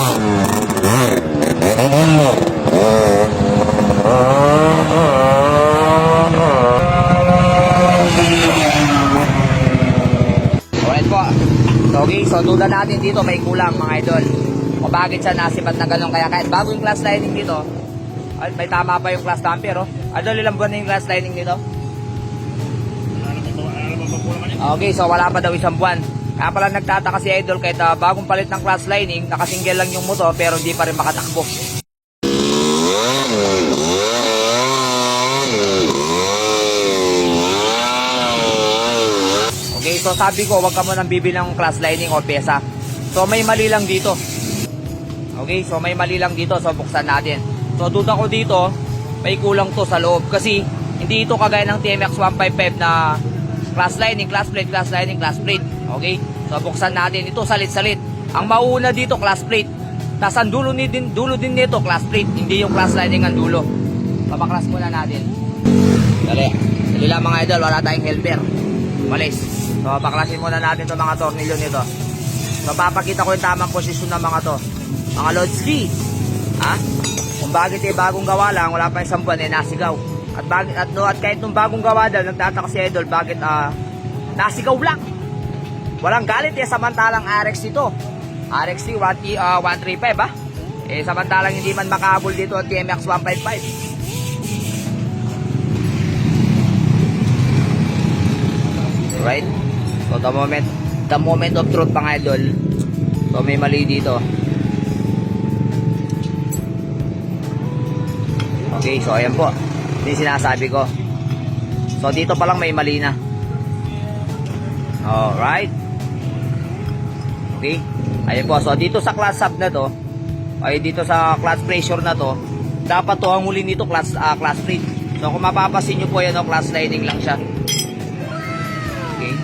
Alright po. So, okay, so tulad natin dito may kulang mga idol. O bakit siya nasibat na ganun? Kaya kahit bago yung class lining dito, ay, may tama pa yung class damper, oh. Idol, ilang buwan na yung class lining dito? Okay, so wala pa daw isang buwan. Kaya pala nagtataka si idol kahit bagong palit ng class lining, nakasingle lang yung motor pero hindi pa rin makatakbo. Okay, so sabi ko wag ka mo nang bibili ng class lining o pyesa. So may mali lang dito. Okay, so may mali lang dito, so buksan natin. So duda ko dito, may kulang to sa loob kasi hindi ito kagaya ng TMX 155 na class lining, class plate, class lining, class plate. Okay, so buksan natin ito, salit-salit. Ang mauuna dito, class plate. Tapos ang dulo din nito, class plate. Hindi yung class lining ang dulo. Papaklas muna natin. Dali lang mga idol, wala tayong helper. Malis. So paklasin muna natin itong mga tornilyo nito. So papakita ko yung tamang posisyon ng mga to. Mga Lodski. Ha? Kung bakit bagong gawa lang, wala pa isang buwan nasigaw. At kahit nung bagong gawa daw, nagtataka si idol bakit nasigaw lang. Walang galit samantalang RX ito. RX 135 samantalang hindi man makahabol dito ang TMX 155. Right? So the moment of truth pang idol. So may mali dito. Okay, so ayan po. Hindi sinasabi ko. So dito pa lang may mali na. Alright. Okay. Ayan po. So dito sa class sub na to, ay dito sa class pressure na to, dapat to ang huli nito class plate. So kung mapapasin nyo po yan, class lining lang siya. Okay.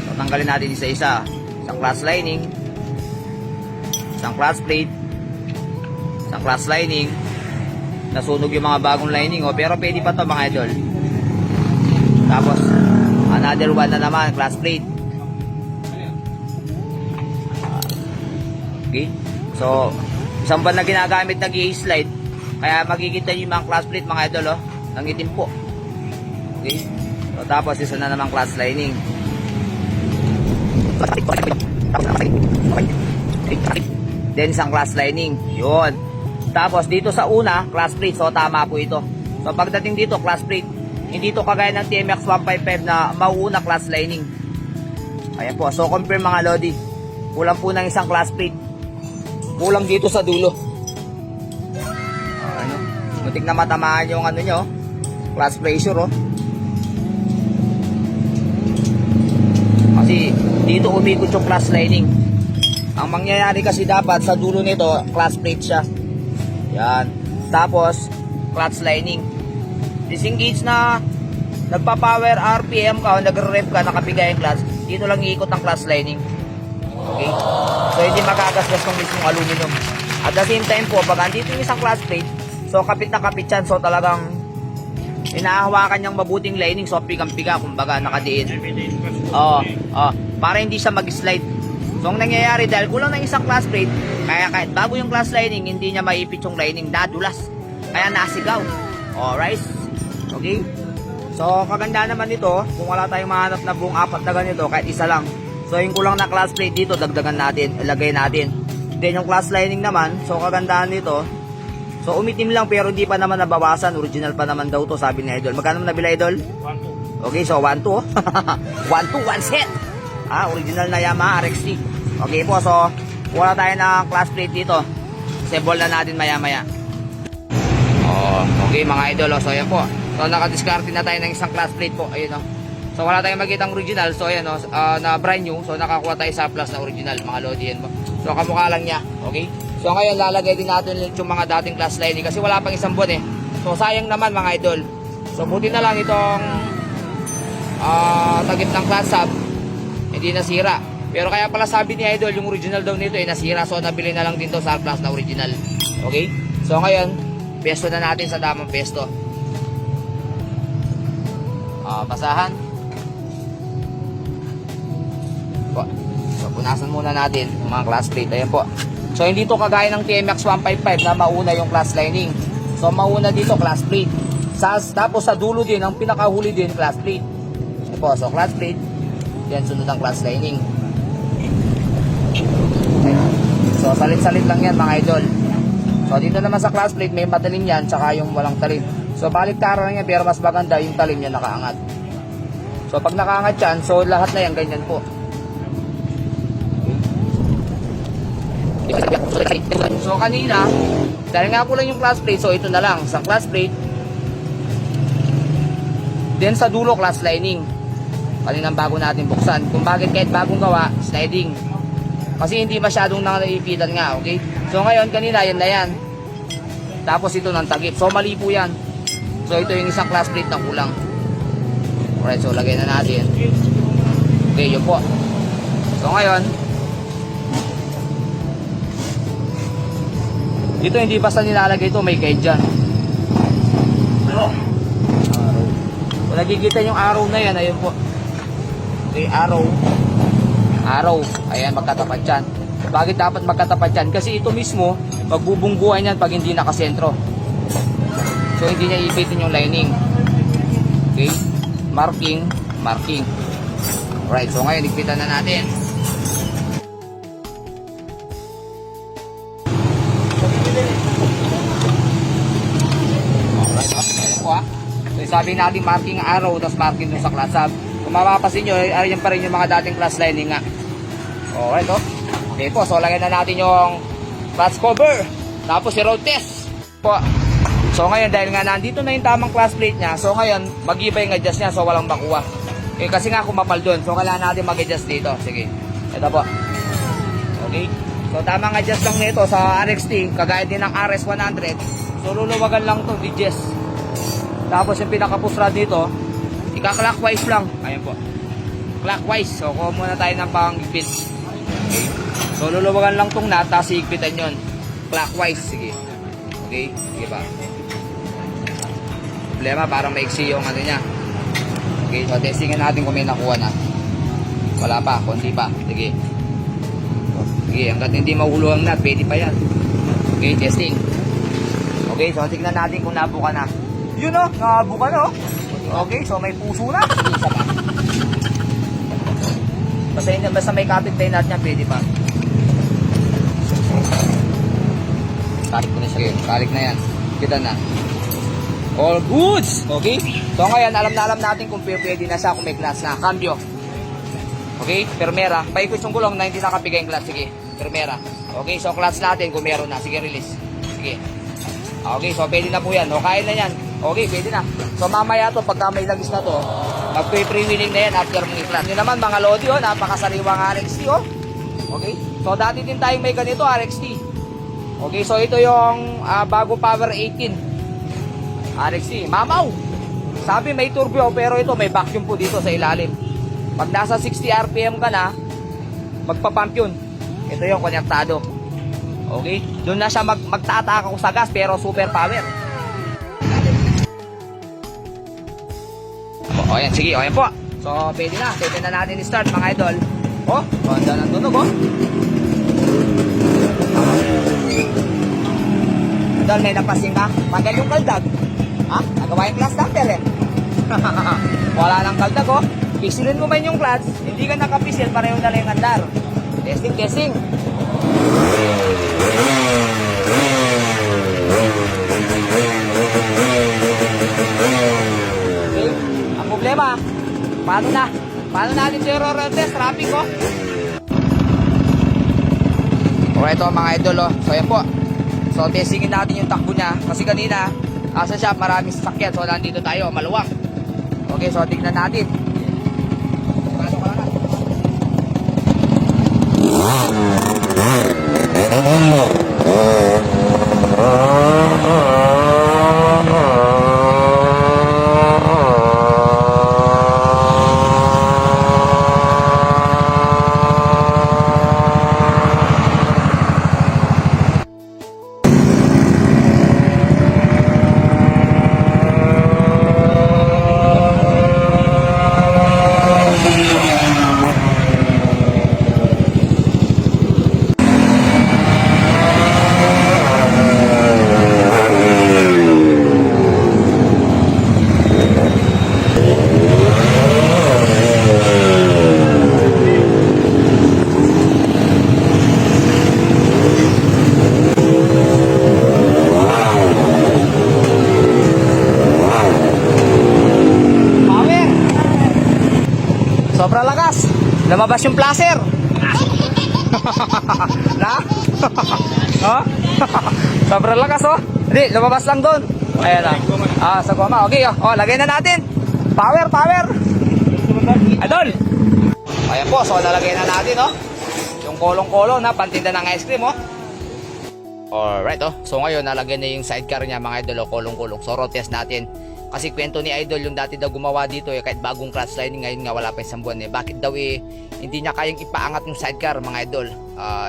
So tanggalin natin isa-isa. Isang class lining, isang class plate, isang class lining. Nasunog yung mga bagong lining, pero pwede pa to mga idol. Tapos another one na naman, class plate. Okay, so isang buwan na ginagamit na i-slide, kaya makikita nyo yung mga class plate mga idol, nangitim po. Okay, so tapos isa na naman class lining. Then isang class lining, yun. Tapos dito sa una, class plate. So tama po ito. So pagdating dito, class plate. Hindi ito kagaya ng TMX 155 na mauuna class lining. Ayan po. So confirm mga lodi. Kulang po ng isang class plate. Kulang dito sa dulo. Ano? Mutik na matamaan yung ano nyo. Class pressure, Kasi dito umikot yung class lining. Ang mangyayari kasi dapat sa dulo nito, class plate siya. Yan. Tapos, clutch lining. Disengage na nagpa-power RPM ka o nagre-rev ka, nakapigay ang clutch. Dito lang iikot ang clutch lining. Okay? So, hindi makagasgas ng mismong aluminum. At the same time po, pag andito yung isang clutch plate, so kapit na kapit yan. So, talagang inahawakan niyang mabuting lining. So, pigang-piga, kumbaga, nakadiin. Para hindi siya mag-slide. So, ang nangyayari dahil kulang ng isang class plate, kaya kahit bago yung class lining, hindi niya maipit yung lining, nadulas. Kaya nasigaw. Alright? Okay? So, kaganda naman nito, kung wala tayong mahanap na buong apat na ganito, kahit isa lang. So, yung kulang na class plate dito, dagdagan natin, ilagay natin. Then, yung class lining naman, so kagandahan nito, so umitim lang pero hindi pa naman nabawasan, original pa naman daw to, sabi ni Idol. Magkano nabila Idol? 1.2. Okay, so 1.2. 1.2, one set. Original na Yamaha RXT. Okay po, so wala tayo ng class plate dito. Assemble na natin maya-maya. Okay mga idol, so ayan po. So nakadiscard na tayo ng isang class plate po. Ayun, so wala tayong makitang original. So ayan, na brand new. So nakakuha tayo sa plus na original, mga lodi yan po. So kamukha lang niya. Okay. So ngayon lalagay din natin yung mga dating class lining kasi wala pang isang buwan So sayang naman mga idol. So buti na lang itong tagip ng class sub hindi nasira. Pero kaya pala sabi ni Idol, yung original daw nito nasira. So nabili na lang din to sa plus na original. Okay? So ngayon, pesto na natin sa tamang pesto. Basahan. So punasan muna natin yung mga class plate. Ayan po. So hindi to kagaya ng TMX 155 na mauna yung class lining. So mauna dito class plate. Tapos sa dulo din, ang pinakahuli din class plate. Ito po, so class plate. Yan sunod ang class lining. Okay. So salit-salit lang yan mga idol. So dito naman sa class plate may matalim yan tsaka yung walang talim. So baliktaran lang yan pero mas maganda yung talim niya nakaangat. So pag nakaangat yan, so lahat na yan ganyan po. So kanina, dahil nga po lang yung class plate, so ito na lang sa class plate. Then sa dulo class lining. Kaninang bago natin buksan. Kung bakit kahit bagong gawa, sliding. Kasi hindi masyadong naipitan nga, okay? So ngayon kanina yan na yan. Tapos ito ng tagip. So mali po yan. So ito yung isang class plate na kulang. Alright, so lagay na natin. Okay, yun po. So ngayon, dito hindi basta nilalagay ito, may guide dyan. Araw. Kung nagkikita yung arrow na yan, ayun po. Okay, arrow. Arrow. Ayan, magkatapat yan. Bakit dapat magkatapat yan? Kasi ito mismo, magbubungguan yan pag hindi nakasentro. So hindi niya ipitin yung lining. Okay, marking, marking. Alright, so ngayon ipitan na natin. So sabi natin marking arrow, tapos marking dun sa class hub. Kung mapapasin nyo, ay yan pa rin yung mga dating class lining nga. Alright, oh. Okay po, so lagyan na natin yung class cover. Tapos si road test po. So ngayon, dahil nga nandito na yung tamang class plate nya, so ngayon, mag-iba yung adjust nya, so walang makuha. Okay, kasi nga kumapal dun, so kailangan natin mag-adjust dito. Sige, ito po. Okay, so tamang adjust lang nito sa RXT, kagaya din ng RS100. So luluwagan lang to, digest. Tapos yung pinaka-push rod dito, ika-clockwise lang. Ayan po. Clockwise. So kuha muna tayo ng pang-igpit. Okay. So luluwagan lang tong nut, tapos iigpitan yun. Clockwise. Sige. Okay. Sige ba? Problema, parang maiksi yung ano niya. Okay. So testingin natin kung may nakuha na. Wala pa. Konti pa. Sige. Sige. Hanggat hindi mahulo ang nut, pwede pa yan. Okay. Testing. Okay. So tignan natin kung nabuka na. Yun o, nakabuka na o. Okay, so may puso na. Isa pa. Basta may kapit tayo natin yan, pwede pa. Kalik ko na siya. Okay, kalik na yan. Kita na. All goods. Okay, so ngayon, alam natin kung pwede na siya, kung may clutch na. Cambio. Okay, permera. Paikot yung gulong na hindi nakapigay yung clutch. Sige, permera. Okay, so clutch natin kung meron na. Sige, release. Sige. Okay, so pwede na po yan. O, kaya na yan. Okay, pwede na. So mamaya to, pagka may lagis na to, mag-pre-wheeling na yan after mong i-clutch. Yun naman mga lodi, oh, napakasariwang RXT, oh. Okay, so dati din tayong may ganito, RXT. Okay, so ito yung bago Power 18. RXT, mamaw. Sabi may turbo, pero ito may vacuum po dito sa ilalim. Pag nasa 60 RPM ka na, magpapump yun. Ito yung konektado. Okay, doon na siya magtataka sa gas, pero super power. O, ayan, sige, o, ayan po. So, pwede na natin i-start mga idol. O, ganda ng tunog, o. Idol, may napasin ka? Magal yung kaldag. Ha? Nagawa yung clutch dumper, eh. Wala nang kaldag, o. Pisilin mo man yung clutch, hindi ka nakapisil, pareho na lang yung andar. Testing, testing. Problema, paano natin ito yung road test, traffic ko? Okay, ito mga idol, oh. So yan po. So testingin natin yung takbo niya. Kasi kanina, asa siya, maraming sasakyan. So nandito tayo, maluwang. Okay, so tignan natin. Paano ka na? Lumabas yung placer. Na? Ha? Sobrang lakas oh. Hindi, lumabas lang doon. Ayan na. Sa goma. Okay, oh, lagay na natin. Power, power. Idol. Ayan po, so nalagay na natin, oh. Yung kolong-kolong na pantinda ng ice cream, oh. Alright, oh. So ngayon, nalagay na yung sidecar niya, mga idol, oh, kolong-kolong. So road test natin. Kasi kwento ni Idol, yung dati daw gumawa dito, kahit bagong clutch lining, ngayon nga wala pa isang buwan, bakit daw hindi niya kayang ipaangat yung sidecar, mga idol.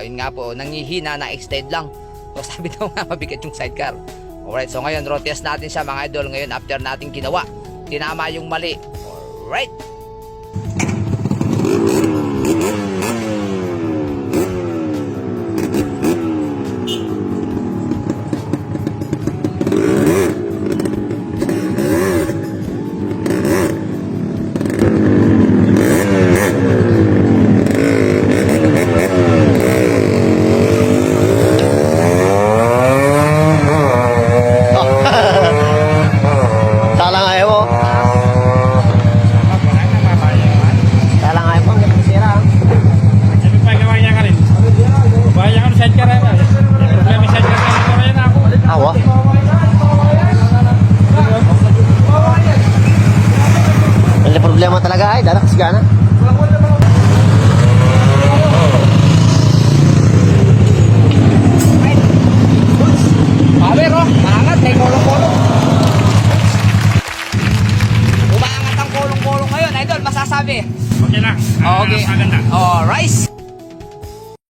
Yun nga po, nangihina, na-extend lang. So sabi daw nga, mabigat yung sidecar. Alright, so ngayon, road test natin siya, mga idol. Ngayon, after natin ginawa, tinama yung mali. Alright. Salang ayaw mo. Salang ayaw mo. Sira. Sabi pa gawa niya ka rin. Bahaya ka side ka rin. Problema side ka rin. Kaya na ako. Awa. May problema talaga ay. Danak sigana. Power, oh. Maangat, may kolong-kolong. Umaangat ang kolong-kolong ngayon, Idol, masasabi. Okay lang. Okay. Maganda. Oh, rice.